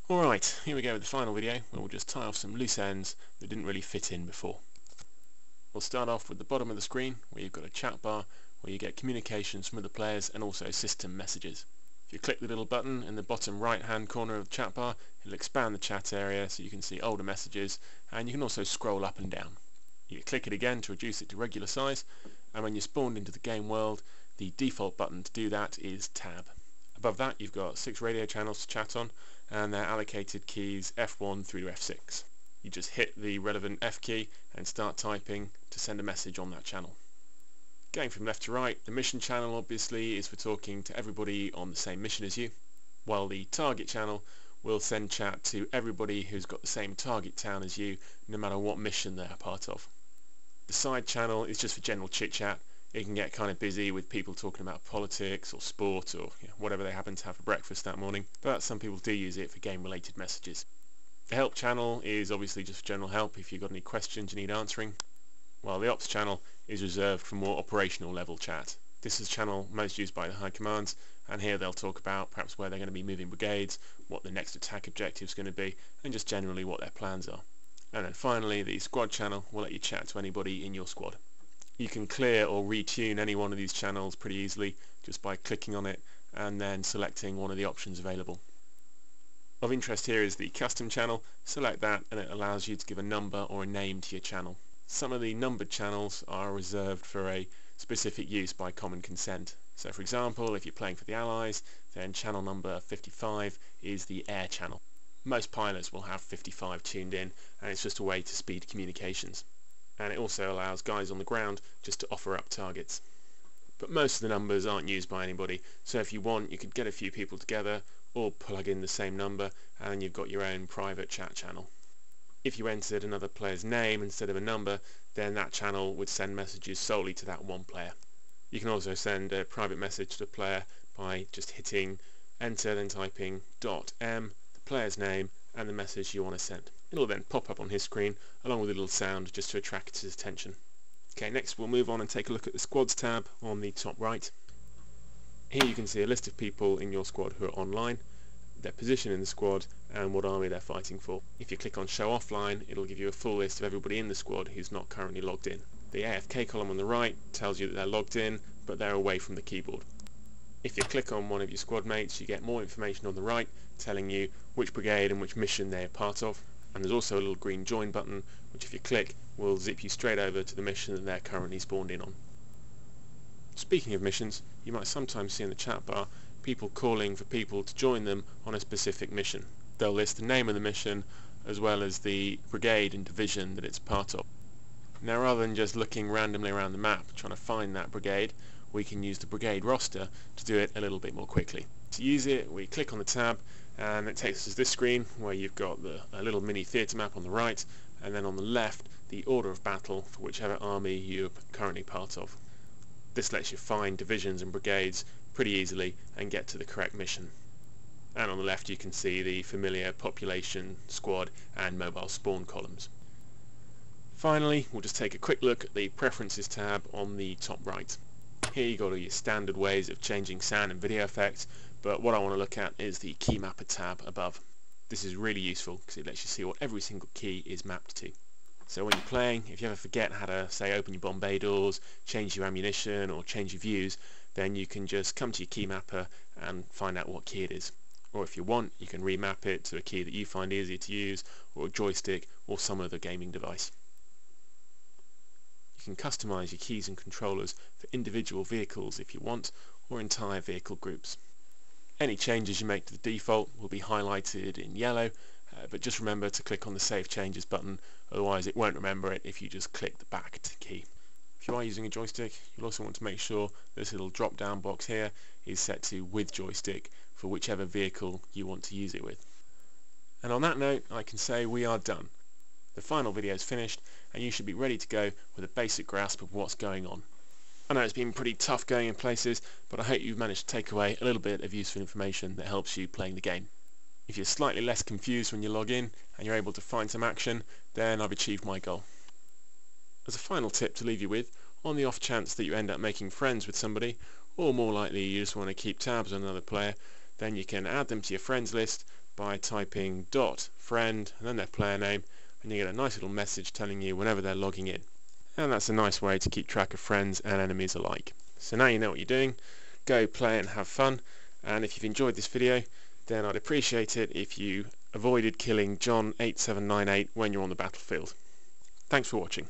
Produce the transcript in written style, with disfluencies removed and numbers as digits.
Alright, here we go with the final video where we'll just tie off some loose ends that didn't really fit in before. We'll start off with the bottom of the screen where you've got a chat bar where you get communications from other players and also system messages. If you click the little button in the bottom right hand corner of the chat bar, it'll expand the chat area so you can see older messages, and you can also scroll up and down. You click it again to reduce it to regular size, and when you're spawned into the game world, the default button to do that is Tab. Above that you've got 6 radio channels to chat on, and they're allocated keys F1 through to F6. You just hit the relevant F key and start typing to send a message on that channel. Going from left to right, the mission channel obviously is for talking to everybody on the same mission as you, while the target channel will send chat to everybody who's got the same target town as you, no matter what mission they're a part of. The side channel is just for general chit chat. It can get kind of busy with people talking about politics or sport or whatever they happen to have for breakfast that morning, but some people do use it for game related messages. The help channel is obviously just for general help if you've got any questions you need answering, while the ops channel is reserved for more operational level chat. This is the channel most used by the high commands, and here they'll talk about perhaps where they're going to be moving brigades, what the next attack objective is going to be, and just generally what their plans are. And then finally, the squad channel will let you chat to anybody in your squad. You can clear or retune any one of these channels pretty easily just by clicking on it and then selecting one of the options available. Of interest here is the custom channel. Select that and it allows you to give a number or a name to your channel. Some of the numbered channels are reserved for a specific use by common consent. So for example, if you're playing for the Allies, then channel number 55 is the air channel. Most pilots will have 55 tuned in, and it's just a way to speed communications. And it also allows guys on the ground just to offer up targets. But most of the numbers aren't used by anybody, so if you want you could get a few people together or plug in the same number and you've got your own private chat channel. If you entered another player's name instead of a number, then that channel would send messages solely to that one player. You can also send a private message to the player by just hitting enter, then typing .m, the player's name and the message you want to send. It'll then pop up on his screen along with a little sound just to attract his attention. Okay, next we'll move on and take a look at the squads tab on the top right. Here you can see a list of people in your squad who are online, their position in the squad and what army they're fighting for. If you click on show offline, it'll give you a full list of everybody in the squad who's not currently logged in. The AFK column on the right tells you that they're logged in but they're away from the keyboard. If you click on one of your squad mates, you get more information on the right telling you which brigade and which mission they're part of, and there's also a little green join button which if you click will zip you straight over to the mission that they're currently spawned in on. Speaking of missions, you might sometimes see in the chat bar people calling for people to join them on a specific mission. They'll list the name of the mission as well as the brigade and division that it's part of. Now rather than just looking randomly around the map trying to find that brigade, we can use the brigade roster to do it a little bit more quickly. To use it, we click on the tab and it takes us to this screen where you've got a little mini theatre map on the right, and then on the left the order of battle for whichever army you're currently part of. This lets you find divisions and brigades pretty easily and get to the correct mission. And on the left you can see the familiar population, squad and mobile spawn columns. Finally, we'll just take a quick look at the Preferences tab on the top right. Here you've got all your standard ways of changing sound and video effects, but what I want to look at is the Key Mapper tab above. This is really useful because it lets you see what every single key is mapped to. So when you're playing, if you ever forget how to, say, open your Bombay doors, change your ammunition or change your views, then you can just come to your Key Mapper and find out what key it is. Or if you want, you can remap it to a key that you find easier to use, or a joystick, or some other gaming device. You can customize your keys and controllers for individual vehicles if you want, or entire vehicle groups. Any changes you make to the default will be highlighted in yellow, but just remember to click on the Save Changes button, otherwise it won't remember it if you just click the back key. If you are using a joystick, you'll also want to make sure this little drop down box here is set to with joystick for whichever vehicle you want to use it with. And on that note, I can say we are done. The final video is finished and you should be ready to go with a basic grasp of what's going on. I know it's been pretty tough going in places, but I hope you've managed to take away a little bit of useful information that helps you playing the game. If you're slightly less confused when you log in and you're able to find some action, then I've achieved my goal. As a final tip to leave you with, on the off chance that you end up making friends with somebody, or more likely you just want to keep tabs on another player, then you can add them to your friends list by typing .friend and then their player name, and you get a nice little message telling you whenever they're logging in. And that's a nice way to keep track of friends and enemies alike. So now you know what you're doing, go play and have fun, and if you've enjoyed this video, then I'd appreciate it if you avoided killing John 8798 when you're on the battlefield. Thanks for watching.